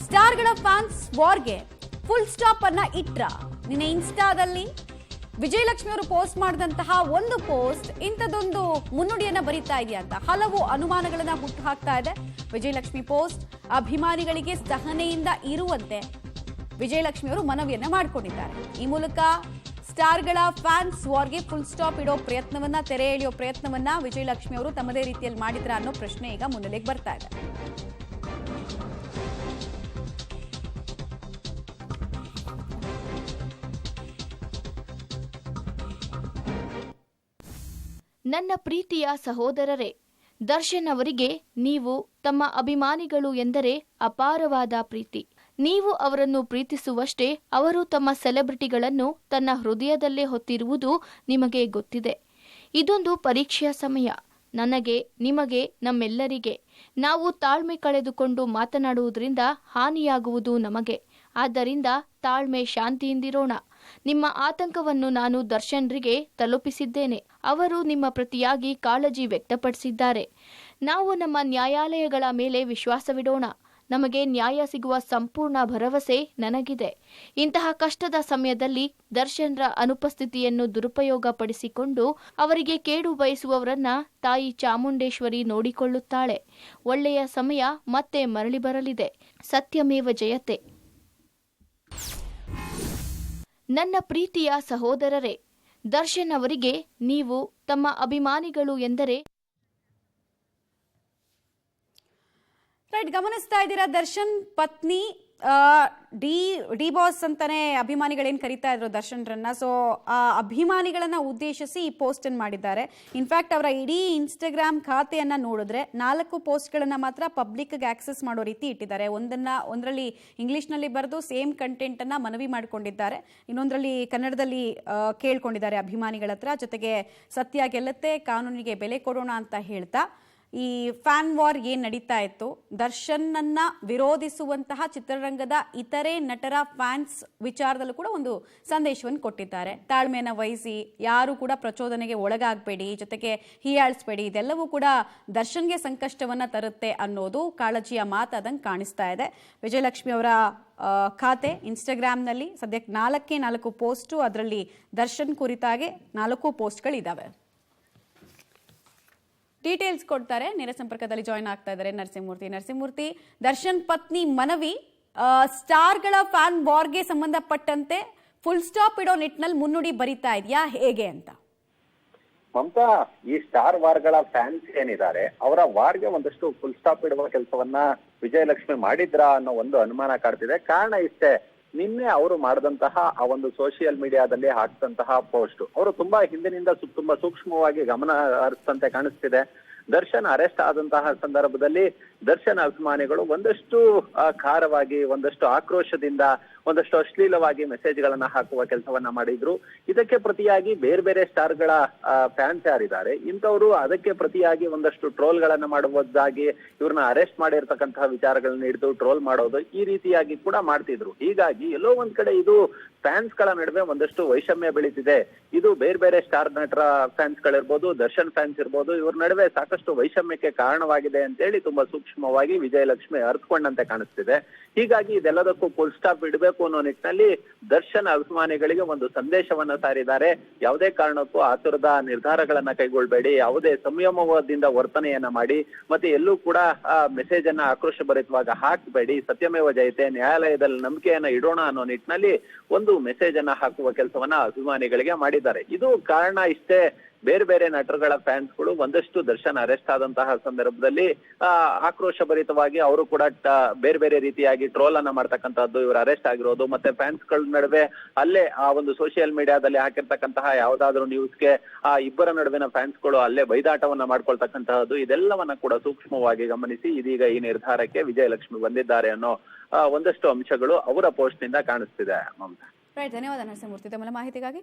ಸ್ಟಾರ್ಗಳ fans ವಾರ್ಗೆ full stop ಅನ್ನ ಇಟ್ರ. ನಿನ್ನೆ ಇನ್ಸ್ಟಾದಲ್ಲಿ ವಿಜಯಲಕ್ಷ್ಮಿ ಅವರು ಪೋಸ್ಟ್ ಮಾಡಿದಂತಹ ಒಂದು ಪೋಸ್ಟ್ ಇಂಥದೊಂದು ಮುನ್ನುಡಿಯನ್ನ ಬರೀತಾ ಇದೆಯಾ ಅಂತ ಹಲವು ಅನುಮಾನಗಳನ್ನ ಹುಟ್ಟು ಹಾಕ್ತಾ ಇದೆ. ವಿಜಯಲಕ್ಷ್ಮಿ ಪೋಸ್ಟ್ ಅಭಿಮಾನಿಗಳಿಗೆ ಸಹನೆಯಿಂದ ಇರುವಂತೆ ವಿಜಯಲಕ್ಷ್ಮಿ ಅವರು ಮನವಿಯನ್ನ ಮಾಡಿಕೊಂಡಿದ್ದಾರೆ. ಈ ಮೂಲಕ ಸ್ಟಾರ್ಗಳ ಫ್ಯಾನ್ಸ್ ವಾರ್ಗೆ ಫುಲ್ ಸ್ಟಾಪ್ ಇಡೋ ಪ್ರಯತ್ನವನ್ನ, ತೆರೆ ಎಳೆಯೋ ಪ್ರಯತ್ನವನ್ನ ವಿಜಯಲಕ್ಷ್ಮಿ ಅವರು ತಮ್ಮದೇ ರೀತಿಯಲ್ಲಿ ಮಾಡಿದ್ರ ಅನ್ನೋ ಪ್ರಶ್ನೆ ಈಗ ಮುನ್ನೆಲೆಗೆ ಬರ್ತಾ ಇದೆ. ನನ್ನ ಪ್ರೀತಿಯ ಸಹೋದರರೇ, ದರ್ಶನ್ ಅವರಿಗೆ ನೀವು ತಮ್ಮ ಅಭಿಮಾನಿಗಳು ಎಂದರೆ ಅಪಾರವಾದ ಪ್ರೀತಿ. ನೀವು ಅವರನ್ನು ಪ್ರೀತಿಸುವಷ್ಟೇ ಅವರು ತಮ್ಮ ಸೆಲೆಬ್ರಿಟಿಗಳನ್ನು ತನ್ನ ಹೃದಯದಲ್ಲೇ ಹೊತ್ತಿರುವುದು ನಿಮಗೆ ಗೊತ್ತಿದೆ. ಇದೊಂದು ಪರೀಕ್ಷೆಯ ಸಮಯ. ನನಗೆ, ನಿಮಗೆ, ನಮ್ಮೆಲ್ಲರಿಗೆ. ನಾವು ತಾಳ್ಮೆ ಕಳೆದುಕೊಂಡು ಮಾತನಾಡುವುದರಿಂದ ಹಾನಿಯಾಗುವುದು ನಮಗೆ. ಆದ್ದರಿಂದ ತಾಳ್ಮೆ, ಶಾಂತಿಯಿಂದಿರೋಣ. ನಿಮ್ಮ ಆತಂಕವನ್ನು ನಾನು ದರ್ಶನ್ರಿಗೆ ತಲುಪಿಸಿದ್ದೇನೆ. ಅವರು ನಿಮ್ಮ ಪ್ರತಿಯಾಗಿ ಕಾಳಜಿ ವ್ಯಕ್ತಪಡಿಸಿದ್ದಾರೆ. ನಾವು ನಮ್ಮ ನ್ಯಾಯಾಲಯಗಳ ಮೇಲೆ ವಿಶ್ವಾಸವಿಡೋಣ. ನಮಗೆ ನ್ಯಾಯ ಸಿಗುವ ಸಂಪೂರ್ಣ ಭರವಸೆ ನನಗಿದೆ. ಇಂತಹ ಕಷ್ಟದ ಸಮಯದಲ್ಲಿ ದರ್ಶನ್ರ ಅನುಪಸ್ಥಿತಿಯನ್ನು ದುರುಪಯೋಗಪಡಿಸಿಕೊಂಡು ಅವರಿಗೆ ಕೇಡು ಬಯಸುವವರನ್ನ ತಾಯಿ ಚಾಮುಂಡೇಶ್ವರಿ ನೋಡಿಕೊಳ್ಳುತ್ತಾಳೆ. ಒಳ್ಳೆಯ ಸಮಯ ಮತ್ತೆ ಮರಳಿ ಬರಲಿದೆ. ಸತ್ಯಮೇವ ಜಯತೆ. ನನ್ನ ಪ್ರೀತಿಯ ಸಹೋದರರೇ, ದರ್ಶನ್ ಅವರಿಗೆ ನೀವು ತಮ್ಮ ಅಭಿಮಾನಿಗಳು ಎಂದರೆ ಗಮನಿಸ್ತಾ ಇದ್ದೀರಾ, ದರ್ಶನ್ ಪತ್ನಿ ಡಿ ಬಾಸ್ ಅಂತಾನೆ ಅಭಿಮಾನಿಗಳೇನು ಕರೀತಾ ಇದ್ರು ದರ್ಶನ್ರನ್ನ. ಸೊ ಆ ಅಭಿಮಾನಿಗಳನ್ನ ಉದ್ದೇಶಿಸಿ ಈ ಪೋಸ್ಟ್ ಅನ್ನು ಮಾಡಿದ್ದಾರೆ. ಇನ್ಫ್ಯಾಕ್ಟ್ ಅವರ ಇಡೀ ಇನ್ಸ್ಟಾಗ್ರಾಮ್ ಖಾತೆಯನ್ನ ನೋಡಿದ್ರೆ 4 ಪೋಸ್ಟ್ಗಳನ್ನ ಮಾತ್ರ ಪಬ್ಲಿಕ್ಗೆ ಆಕ್ಸೆಸ್ ಮಾಡೋ ರೀತಿ ಇಟ್ಟಿದ್ದಾರೆ. ಒಂದರಲ್ಲಿ ಇಂಗ್ಲಿಷ್ನಲ್ಲಿ ಬರೆದು ಸೇಮ್ ಕಂಟೆಂಟ್ ಅನ್ನ ಮನವಿ ಮಾಡಿಕೊಂಡಿದ್ದಾರೆ, ಇನ್ನೊಂದರಲ್ಲಿ ಕನ್ನಡದಲ್ಲಿ ಕೇಳ್ಕೊಂಡಿದ್ದಾರೆ ಅಭಿಮಾನಿಗಳ ಹತ್ರ. ಜೊತೆಗೆ ಸತ್ಯ ಗೆಲ್ಲುತ್ತೆ, ಕಾನೂನಿಗೆ ಬೆಲೆ ಕೊಡೋಣ ಅಂತ ಹೇಳ್ತಾ ಈ ಫ್ಯಾನ್ ವಾರ್ ಏನ್ ನಡೀತಾ ಇತ್ತು, ದರ್ಶನ್ನನ್ನ ವಿರೋಧಿಸುವಂತಹ ಚಿತ್ರರಂಗದ ಇತರೆ ನಟರ ಫ್ಯಾನ್ಸ್ ವಿಚಾರದಲ್ಲೂ ಕೂಡ ಒಂದು ಸಂದೇಶವನ್ನು ಕೊಟ್ಟಿದ್ದಾರೆ. ತಾಳ್ಮೆಯನ್ನು ವಹಿಸಿ, ಯಾರು ಕೂಡ ಪ್ರಚೋದನೆಗೆ ಒಳಗಾಗಬೇಡಿ, ಜೊತೆಗೆ ಹೀಯಾಳಿಸಬೇಡಿ, ಇದೆಲ್ಲವೂ ಕೂಡ ದರ್ಶನ್ಗೆ ಸಂಕಷ್ಟವನ್ನ ತರುತ್ತೆ ಅನ್ನೋದು ಕಾಳಜಿಯ ಮಾತಾದಂಗೆ ಕಾಣಿಸ್ತಾ ಇದೆ. ವಿಜಯಲಕ್ಷ್ಮಿ ಅವರ ಖಾತೆ ಇನ್ಸ್ಟಾಗ್ರಾಮ್ನಲ್ಲಿ ಸದ್ಯಕ್ಕೆ 4 ಪೋಸ್ಟು, ಅದರಲ್ಲಿ ದರ್ಶನ್ ಕುರಿತಾಗೆ 4 ಪೋಸ್ಟ್ಗಳಿದ್ದಾವೆ. ಡೀಟೇಲ್ಸ್ ಕೊಡ್ತಾರೆ. ನೇರ ಸಂಪರ್ಕದಲ್ಲಿ ಜಾಯ್ನ್ ಆಗ್ತಾ ಇದ್ದಾರೆ ನರಸಿಂಹಮೂರ್ತಿ. ದರ್ಶನ್ ಪತ್ನಿ ಮನವಿ ಸ್ಟಾರ್ಗಳ ಫ್ಯಾನ್ ವಾರ್ಗೆ ಸಂಬಂಧಪಟ್ಟಂತೆ ಫುಲ್ ಸ್ಟಾಪ್ ಇಡೋ ನಿಟ್ಟಿನಲ್ಲಿ ಮುನ್ನುಡಿ ಬರಿತಾ ಇದೆಯಾ, ಹೇಗೆ ಅಂತ? ಮಮತಾ, ಈ ಸ್ಟಾರ್ ವಾರ್ಗಳ ಫ್ಯಾನ್ಸ್ ಏನಿದ್ದಾರೆ ಅವರ ವಾರ್ಗೆ ಒಂದಷ್ಟು ಫುಲ್ ಸ್ಟಾಪ್ ಇಡುವ ಕೆಲಸವನ್ನ ವಿಜಯಲಕ್ಷ್ಮಿ ಮಾಡಿದ್ರಾ ಅನ್ನೋ ಒಂದು ಅನುಮಾನ ಕಾಡ್ತಿದೆ. ಕಾರಣ ಇಷ್ಟೇ, ನಿನ್ನೆ ಅವರು ಮಾಡಿದಂತಹ ಆ ಒಂದು ಸೋಷಿಯಲ್ ಮೀಡಿಯಾದಲ್ಲಿ ಹಾಕಿದಂತಹ ಪೋಸ್ಟ್ ಅವರು ತುಂಬಾ ಹಿಂದಿನಿಂದ ತುಂಬಾ ಸೂಕ್ಷ್ಮವಾಗಿ ಗಮನ ಹರಿಸಿದಂತೆ ಕಾಣಿಸ್ತಿದೆ. ದರ್ಶನ್ ಅರೆಸ್ಟ್ ಆದಂತಹ ಸಂದರ್ಭದಲ್ಲಿ ದರ್ಶನ್ ಅಭಿಮಾನಿಗಳು ಒಂದಷ್ಟು ಖಾರವಾಗಿ, ಒಂದಷ್ಟು ಆಕ್ರೋಶದಿಂದ, ಒಂದಷ್ಟು ಅಶ್ಲೀಲವಾಗಿ ಮೆಸೇಜ್ಗಳನ್ನ ಹಾಕುವ ಕೆಲಸವನ್ನ ಮಾಡಿದ್ರು. ಇದಕ್ಕೆ ಪ್ರತಿಯಾಗಿ ಬೇರೆ ಬೇರೆ ಸ್ಟಾರ್ಗಳ ಫ್ಯಾನ್ಸ್ ಯಾರಿದ್ದಾರೆ ಇಂಥವ್ರು ಅದಕ್ಕೆ ಪ್ರತಿಯಾಗಿ ಒಂದಷ್ಟು ಟ್ರೋಲ್ಗಳನ್ನ ಮಾಡುವುದಾಗಿ, ಇವ್ರನ್ನ ಅರೆಸ್ಟ್ ಮಾಡಿರ್ತಕ್ಕಂತಹ ವಿಚಾರಗಳನ್ನ ಹಿಡಿದು ಟ್ರೋಲ್ ಮಾಡೋದು, ಈ ರೀತಿಯಾಗಿ ಕೂಡ ಮಾಡ್ತಿದ್ರು. ಹೀಗಾಗಿ ಎಲ್ಲೋ ಒಂದ್ ಕಡೆ ಇದು ಫ್ಯಾನ್ಸ್ ಗಳ ನಡುವೆ ಒಂದಷ್ಟು ವೈಷಮ್ಯ ಬೆಳೀತಿದೆ. ಇದು ಬೇರೆ ಬೇರೆ ಸ್ಟಾರ್ ನಟರ ಫ್ಯಾನ್ಸ್ ಗಳಿರ್ಬೋದು, ದರ್ಶನ್ ಫ್ಯಾನ್ಸ್ ಇರ್ಬೋದು, ಇವ್ರ ನಡುವೆ ಸಾಕಷ್ಟು ವೈಷಮ್ಯಕ್ಕೆ ಕಾರಣವಾಗಿದೆ ಅಂತೇಳಿ ತುಂಬಾ ಸೂಕ್ಷ್ಮವಾಗಿ ವಿಜಯಲಕ್ಷ್ಮಿ ಅರ್ಥಕೊಂಡಂತೆ ಕಾಣಿಸ್ತಿದೆ. ಹೀಗಾಗಿ ಇದೆಲ್ಲದಕ್ಕೂ ಫುಲ್ ಸ್ಟಾಪ್ ಇಡಬೇಕು ಅನ್ನೋ ನಿಟ್ಟಿನಲ್ಲಿ ದರ್ಶನ್ ಅಭಿಮಾನಿಗಳಿಗೆ ಒಂದು ಸಂದೇಶವನ್ನ ಸಾರಿದ್ದಾರೆ. ಯಾವುದೇ ಕಾರಣಕ್ಕೂ ಆತುರದ ನಿರ್ಧಾರಗಳನ್ನ ಕೈಗೊಳ್ಳಬೇಡಿ, ಯಾವುದೇ ಸಂಯಮದಿಂದ ವರ್ತನೆಯನ್ನ ಮಾಡಿ, ಮತ್ತೆ ಎಲ್ಲೂ ಕೂಡ ಮೆಸೇಜ್ ಅನ್ನ ಆಕ್ರೋಶಭರಿತವಾಗಿ ಹಾಕಬೇಡಿ, ಸತ್ಯಮೇವ ಜಯತೆ, ನ್ಯಾಯಾಲಯದಲ್ಲಿ ನಂಬಿಕೆಯನ್ನ ಇಡೋಣ ಅನ್ನೋ ನಿಟ್ಟಿನಲ್ಲಿ ಒಂದು ಮೆಸೇಜ್ ಅನ್ನ ಹಾಕುವ ಕೆಲಸವನ್ನ ಅಭಿಮಾನಿಗಳಿಗೆ ಮಾಡಿದ್ದಾರೆ. ಇದು ಕಾರಣ ಇಷ್ಟೇ, ಬೇರೆ ಬೇರೆ ನಟರುಗಳ ಫ್ಯಾನ್ಸ್ಗಳು ಒಂದಷ್ಟು ದರ್ಶನ್ ಅರೆಸ್ಟ್ ಆದಂತಹ ಸಂದರ್ಭದಲ್ಲಿ ಆಕ್ರೋಶಭರಿತವಾಗಿ ಅವರು ಕೂಡ ಬೇರೆ ಬೇರೆ ರೀತಿಯಾಗಿ ಟ್ರೋಲ್ ಅನ್ನ ಮಾಡ್ತಕ್ಕಂಥದ್ದು, ಇವರು ಅರೆಸ್ಟ್ ಆಗಿರೋದು, ಮತ್ತೆ ಫ್ಯಾನ್ಸ್ಗಳ ನಡುವೆ ಅಲ್ಲೇ ಆ ಒಂದು ಸೋಷಿಯಲ್ ಮೀಡಿಯಾದಲ್ಲಿ ಹಾಕಿರ್ತಕ್ಕಂತಹ ಯಾವ್ದಾದ್ರು ನ್ಯೂಸ್ಗೆ ಆ ಇಬ್ಬರ ನಡುವಿನ ಫ್ಯಾನ್ಸ್ಗಳು ಅಲ್ಲೇ ಬೈದಾಟವನ್ನ ಮಾಡ್ಕೊಳ್ತಕ್ಕಂತಹದ್ದು, ಇದೆಲ್ಲವನ್ನ ಕೂಡ ಸೂಕ್ಷ್ಮವಾಗಿ ಗಮನಿಸಿ ಇದೀಗ ಈ ನಿರ್ಧಾರಕ್ಕೆ ವಿಜಯಲಕ್ಷ್ಮಿ ಬಂದಿದ್ದಾರೆ ಅನ್ನೋ ಒಂದಷ್ಟು ಅಂಶಗಳು ಅವರ ಪೋಸ್ಟ್ ನಿಂದ ಕಾಣಿಸ್ತಿದೆ. ಮಮತಾ, ಧನ್ಯವಾದ ನರಸಿಂಹಮೂರ್ತಿ ತಮ್ಮ ಮಾಹಿತಿಗಾಗಿ.